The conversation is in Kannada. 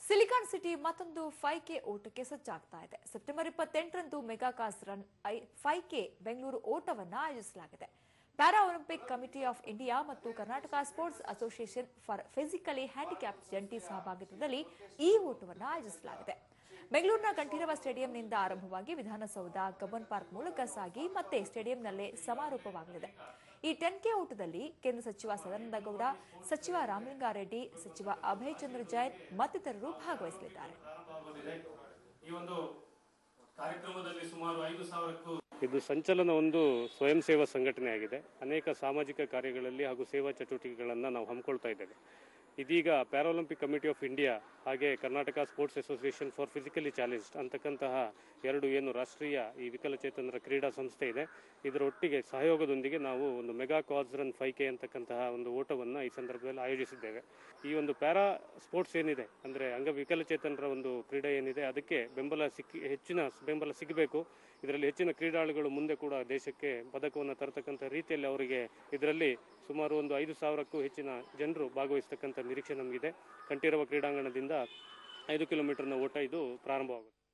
ಸಿಲಿಕಾನ್ ಸಿಟಿ ಮತ್ತೊಂದು 5K ಓಟಕ್ಕೆ ಸಜ್ಜಾಗ್ತಾ ಇದೆ. ಸೆಪ್ಟೆಂಬರ್ 28ರಂದು mega cause run 5K Bengaluru ಓಟವನ್ನು ಆಯೋಜಿಸಲಾಗಿದೆ. Para Olympic committee of India ಮತ್ತು Karnataka sports association for physically handicapped ಜಂಟಿ ಸಹಭಾಗಿತ್ವದಲ್ಲಿ ಈ ಓಟವನ್ನು ಆಯೋಜಿಸಲಾಗಿದೆ. ಬೆಂಗಳೂರಿನ ಕಂಠೀರವ ಸ್ಟೇಡಿಯಂನಿಂದ ಆರಂಭವಾಗಿ ವಿಧಾನಸೌಧ, ಕಬ್ಬನ್ ಪಾರ್ಕ್ ಮೂಲಕ ಸಾಗಿ ಮತ್ತೆ ಸ್ಟೇಡಿಯಂನಲ್ಲೇ ಸಮಾರೋಪವಾಗಲಿದೆ. ಈ 10K ಓಟದಲ್ಲಿ ಕೇಂದ್ರ ಸಚಿವ ಸದಾನಂದ ಗೌಡ, ಸಚಿವ ರಾಮಲಿಂಗಾರೆಡ್ಡಿ, ಸಚಿವ ಅಭಯ್ ಚಂದ್ರ ಜೈನ್ ಮತ್ತಿತರರು ಭಾಗವಹಿಸಲಿದ್ದಾರೆ. ಇದು ಸಂಚಲನ ಒಂದು ಸ್ವಯಂ ಸೇವಾ ಸಂಘಟನೆ ಆಗಿದೆ. ಅನೇಕ ಸಾಮಾಜಿಕ ಕಾರ್ಯಗಳಲ್ಲಿ ಹಾಗೂ ಸೇವಾ ಚಟುವಟಿಕೆಗಳನ್ನು ನಾವು ಹಮ್ಮಿಕೊಳ್ತಾ ಇದ್ದೇವೆ. ಇದೀಗ ಪ್ಯಾರಾಲಿಂಪಿಕ್ ಕಮಿಟಿ ಆಫ್ ಇಂಡಿಯಾ ಹಾಗೆ Karnataka sports association for physically challenged ಅಂತಕ್ಕಂತಹ ಎರಡು ರಾಷ್ಟ್ರೀಯ ಈ ವಿಕಲಚೇತನರ ಕ್ರೀಡಾ ಸಂಸ್ಥೆ ಇದೆ. ಇದರ ಒಟ್ಟಿಗೆ ಸಹಯೋಗದೊಂದಿಗೆ ನಾವು ಒಂದು ಮೆಗಾ ಕಾಸ್ ರನ್ 5K ಅಂತಕ್ಕಂತಹ ಒಂದು ಓಟವನ್ನು ಈ ಸಂದರ್ಭದಲ್ಲಿ ಆಯೋಜಿಸಿದ್ದೇವೆ. ಈ ಒಂದು ಪ್ಯಾರಾ ಸ್ಪೋರ್ಟ್ಸ್ ಏನಿದೆ ಅಂದರೆ ವಿಕಲಚೇತನರ ಒಂದು ಕ್ರೀಡೆ ಏನಿದೆ ಅದಕ್ಕೆ ಹೆಚ್ಚಿನ ಬೆಂಬಲ ಸಿಗಬೇಕು. ಇದರಲ್ಲಿ ಹೆಚ್ಚಿನ ಕ್ರೀಡಾಳುಗಳು ಮುಂದೆ ಕೂಡ ದೇಶಕ್ಕೆ ಪದಕವನ್ನು ತರತಕ್ಕಂಥ ರೀತಿಯಲ್ಲಿ ಅವರಿಗೆ ಇದರಲ್ಲಿ ಸುಮಾರು ಒಂದು 5,000ಕ್ಕೂ ಹೆಚ್ಚಿನ ಜನರು ಭಾಗವಹಿಸತಕ್ಕಂಥ ನಿರೀಕ್ಷೆ ನಮಗಿದೆ. ಕಂಠೀರವ ಕ್ರೀಡಾಂಗಣದಿಂದ 5 ಕಿಲೋಮೀಟರ್ನ ಓಟ ಇದು ಪ್ರಾರಂಭವಾಗುತ್ತೆ.